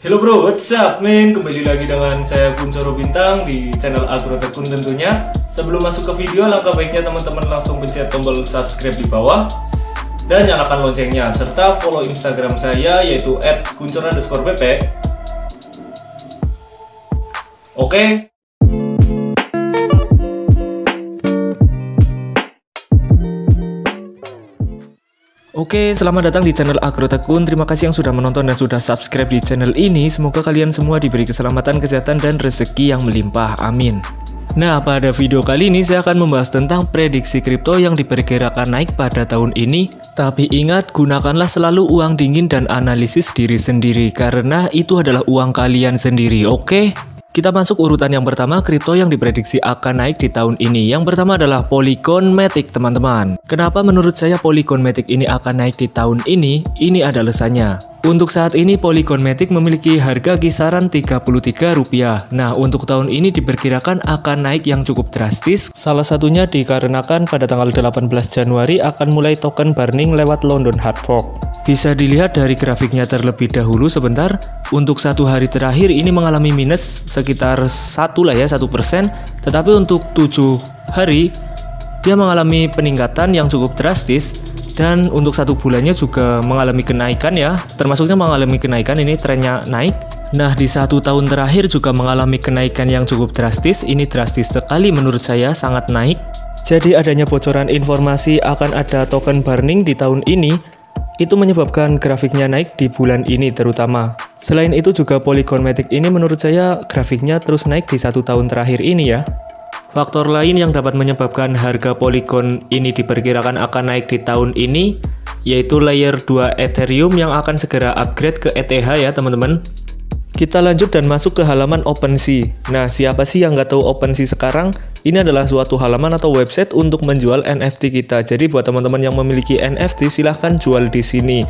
Hello bro, what's up man? Kembali lagi dengan saya Kuncoro Bintang di channel Agrotekun tentunya. Sebelum masuk ke video, langkah baiknya teman-teman langsung pencet tombol subscribe di bawah dan nyalakan loncengnya, serta follow Instagram saya yaitu @kuncoro_bp. Oke. Oke, selamat datang di channel Agrotekun. Terima kasih yang sudah menonton dan sudah subscribe di channel ini. Semoga kalian semua diberi keselamatan, kesehatan, dan rezeki yang melimpah. Amin. Nah, pada video kali ini saya akan membahas tentang prediksi kripto yang diperkirakan naik pada tahun ini. Tapi ingat, gunakanlah selalu uang dingin dan analisis diri sendiri, karena itu adalah uang kalian sendiri, oke? Kita masuk urutan yang pertama, kripto yang diprediksi akan naik di tahun ini. Yang pertama adalah Polygon Matic, teman-teman. Kenapa menurut saya Polygon Matic ini akan naik di tahun ini? Ini ada alasannya. Untuk saat ini Polygon Matic memiliki harga kisaran Rp33. Nah, untuk tahun ini diperkirakan akan naik yang cukup drastis. Salah satunya dikarenakan pada tanggal 18 Januari akan mulai token burning lewat London Hard Fork. Bisa dilihat dari grafiknya terlebih dahulu sebentar. Untuk satu hari terakhir ini mengalami minus sekitar 1%. Tetapi untuk 7 hari dia mengalami peningkatan yang cukup drastis. Dan untuk satu bulannya juga mengalami kenaikan ya. Termasuknya mengalami kenaikan, ini trennya naik. Nah, di satu tahun terakhir juga mengalami kenaikan yang cukup drastis. Ini drastis sekali menurut saya, sangat naik. Jadi adanya bocoran informasi akan ada token burning di tahun ini, itu menyebabkan grafiknya naik di bulan ini terutama. Selain itu juga Polygon Matic ini menurut saya grafiknya terus naik di satu tahun terakhir ini ya. Faktor lain yang dapat menyebabkan harga Polygon ini diperkirakan akan naik di tahun ini, yaitu layer 2 Ethereum yang akan segera upgrade ke ETH ya teman-teman. Kita lanjut dan masuk ke halaman OpenSea. Nah, siapa sih yang nggak tahu OpenSea sekarang? Ini adalah suatu halaman atau website untuk menjual NFT kita. Jadi buat teman-teman yang memiliki NFT silahkan jual di sini.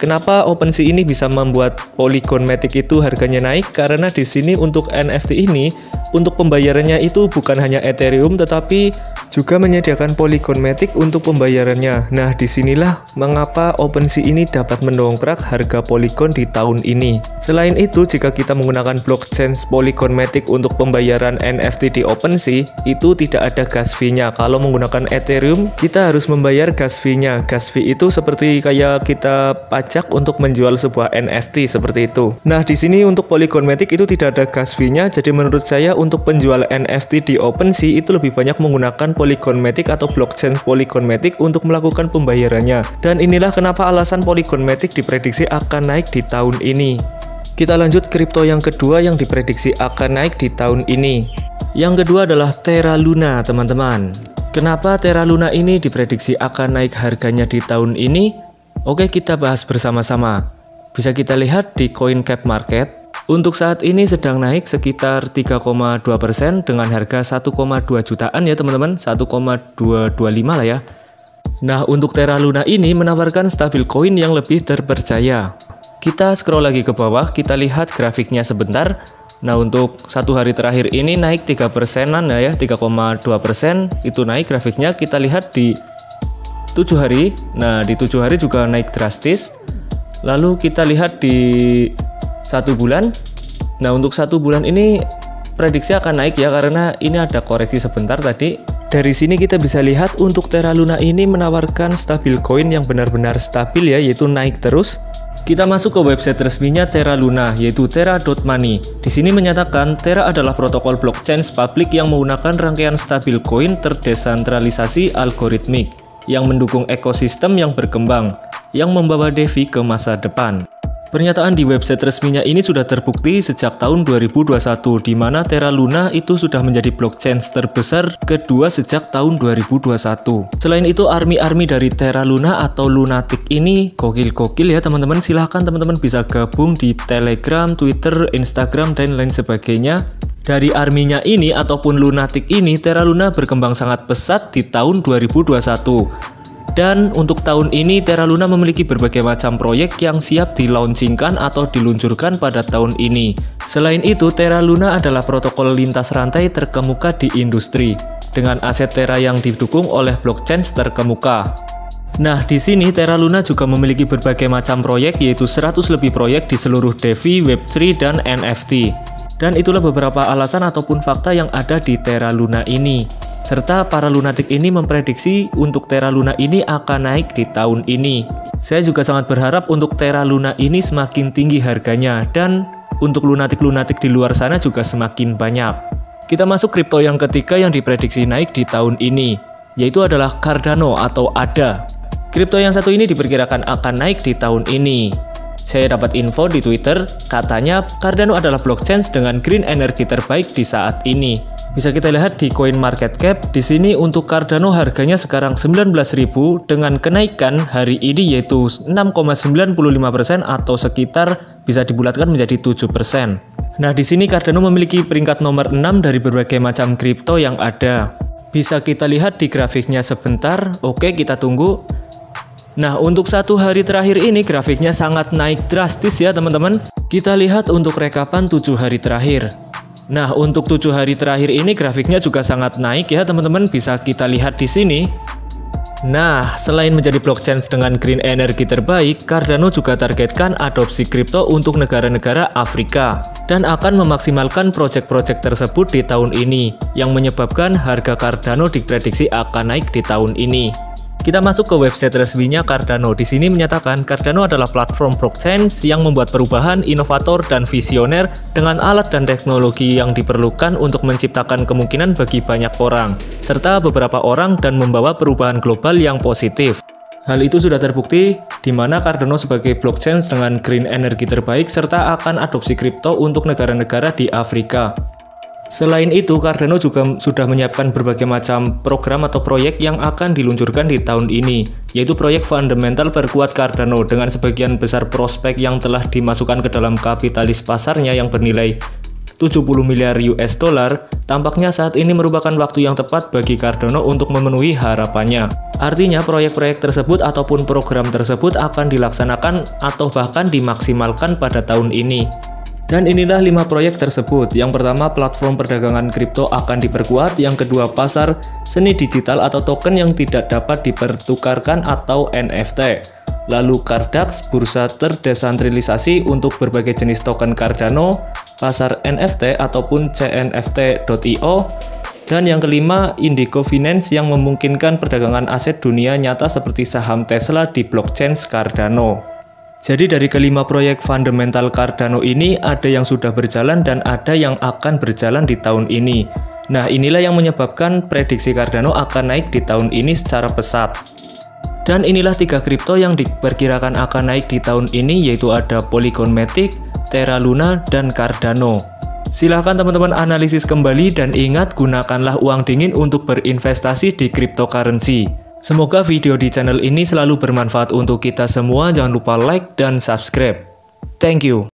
Kenapa OpenSea ini bisa membuat Polygon Matic itu harganya naik? Karena di sini untuk NFT ini, untuk pembayarannya itu bukan hanya Ethereum tetapi juga menyediakan Polygon Matic untuk pembayarannya. Nah, disinilah mengapa OpenSea ini dapat mendongkrak harga Polygon di tahun ini. Selain itu, jika kita menggunakan blockchain Polygon Matic untuk pembayaran NFT di OpenSea, itu tidak ada gas fee-nya. Kalau menggunakan Ethereum, kita harus membayar gas fee-nya. Gas fee itu seperti kayak kita pajak untuk menjual sebuah NFT seperti itu. Nah, di sini untuk Polygon Matic itu tidak ada gas fee-nya. Jadi menurut saya untuk penjual NFT di OpenSea itu lebih banyak menggunakan Polygon Matic atau blockchain Polygon Matic untuk melakukan pembayarannya. Dan inilah kenapa alasan Polygon Matic diprediksi akan naik di tahun ini. Kita lanjut kripto yang kedua yang diprediksi akan naik di tahun ini. Yang kedua adalah Terra Luna, teman-teman. Kenapa Terra Luna ini diprediksi akan naik harganya di tahun ini? Oke, kita bahas bersama-sama. Bisa kita lihat di CoinCapMarket. Untuk saat ini sedang naik sekitar 3,2% dengan harga 1,2 jutaan ya teman-teman, 1,225 lah ya. Nah, untuk Terra Luna ini menawarkan stabil coin yang lebih terpercaya. Kita scroll lagi ke bawah, kita lihat grafiknya sebentar. Nah, untuk satu hari terakhir ini naik 3%-an ya, 3,2% itu naik grafiknya. Kita lihat di 7 hari. Nah, di 7 hari juga naik drastis. Lalu kita lihat di 1 bulan. Nah, untuk 1 bulan ini prediksi akan naik ya, karena ini ada koreksi sebentar tadi. Dari sini kita bisa lihat untuk Terra Luna ini menawarkan stabil coin yang benar-benar stabil ya, yaitu naik terus. Kita masuk ke website resminya Terra Luna, yaitu terra.money. Di sini menyatakan Terra adalah protokol blockchain publik yang menggunakan rangkaian stabil coin terdesentralisasi algoritmik yang mendukung ekosistem yang berkembang, yang membawa DeFi ke masa depan. Pernyataan di website resminya ini sudah terbukti sejak tahun 2021, di mana Terra Luna itu sudah menjadi blockchain terbesar kedua sejak tahun 2021. Selain itu, army dari Terra Luna atau Lunatic ini gokil-gokil ya teman-teman. Silahkan teman-teman bisa gabung di Telegram, Twitter, Instagram, dan lain sebagainya. Dari arminya ini ataupun Lunatic ini, Terra Luna berkembang sangat pesat di tahun 2021. Dan untuk tahun ini Terra Luna memiliki berbagai macam proyek yang siap dilaunchingkan atau diluncurkan pada tahun ini. Selain itu, Terra Luna adalah protokol lintas rantai terkemuka di industri dengan aset Terra yang didukung oleh blockchain terkemuka. Nah, di sini Terra Luna juga memiliki berbagai macam proyek, yaitu 100 lebih proyek di seluruh DeFi, Web3, dan NFT. Dan itulah beberapa alasan ataupun fakta yang ada di Terra Luna ini. Serta para lunatik ini memprediksi untuk Terra Luna ini akan naik di tahun ini. Saya juga sangat berharap untuk Terra Luna ini semakin tinggi harganya, dan untuk lunatik-lunatik di luar sana juga semakin banyak. Kita masuk kripto yang ketiga yang diprediksi naik di tahun ini, yaitu adalah Cardano atau ADA. Kripto yang satu ini diperkirakan akan naik di tahun ini. Saya dapat info di Twitter, katanya Cardano adalah blockchain dengan green energy terbaik di saat ini. Bisa kita lihat di CoinMarketCap, di sini untuk Cardano harganya sekarang 19.000 dengan kenaikan hari ini yaitu 6,95% atau sekitar bisa dibulatkan menjadi 7%. Nah, di sini Cardano memiliki peringkat nomor 6 dari berbagai macam kripto yang ada. Bisa kita lihat di grafiknya sebentar. Oke, kita tunggu. Nah, untuk satu hari terakhir ini grafiknya sangat naik drastis ya teman-teman. Kita lihat untuk rekapan 7 hari terakhir. Nah, untuk 7 hari terakhir ini grafiknya juga sangat naik ya teman-teman, bisa kita lihat di sini. Nah, selain menjadi blockchain dengan green energy terbaik, Cardano juga targetkan adopsi kripto untuk negara-negara Afrika dan akan memaksimalkan proyek-proyek tersebut di tahun ini, yang menyebabkan harga Cardano diprediksi akan naik di tahun ini. Kita masuk ke website resminya Cardano. Di sini menyatakan Cardano adalah platform blockchain yang membuat perubahan, inovator, dan visioner dengan alat dan teknologi yang diperlukan untuk menciptakan kemungkinan bagi banyak orang, serta beberapa orang dan membawa perubahan global yang positif. Hal itu sudah terbukti di mana Cardano sebagai blockchain dengan green energy terbaik serta akan adopsi kripto untuk negara-negara di Afrika. Selain itu, Cardano juga sudah menyiapkan berbagai macam program atau proyek yang akan diluncurkan di tahun ini, yaitu proyek fundamental perkuat Cardano dengan sebagian besar prospek yang telah dimasukkan ke dalam kapitalis pasarnya yang bernilai 70 miliar US dollar. Tampaknya saat ini merupakan waktu yang tepat bagi Cardano untuk memenuhi harapannya. Artinya proyek-proyek tersebut ataupun program tersebut akan dilaksanakan atau bahkan dimaksimalkan pada tahun ini. Dan inilah 5 proyek tersebut. Yang pertama, platform perdagangan kripto akan diperkuat. Yang kedua, pasar seni digital atau token yang tidak dapat dipertukarkan atau NFT. Lalu Cardax, bursa terdesentralisasi untuk berbagai jenis token Cardano, pasar NFT ataupun CNFT.io. Dan yang kelima, Indigo Finance yang memungkinkan perdagangan aset dunia nyata seperti saham Tesla di blockchain Cardano. Jadi dari kelima proyek fundamental Cardano ini ada yang sudah berjalan dan ada yang akan berjalan di tahun ini. Nah, inilah yang menyebabkan prediksi Cardano akan naik di tahun ini secara pesat. Dan inilah 3 kripto yang diperkirakan akan naik di tahun ini, yaitu ada Polygon Matic, Terra Luna, dan Cardano. Silahkan teman-teman analisis kembali dan ingat gunakanlah uang dingin untuk berinvestasi di cryptocurrency. Semoga video di channel ini selalu bermanfaat untuk kita semua. Jangan lupa like dan subscribe. Thank you.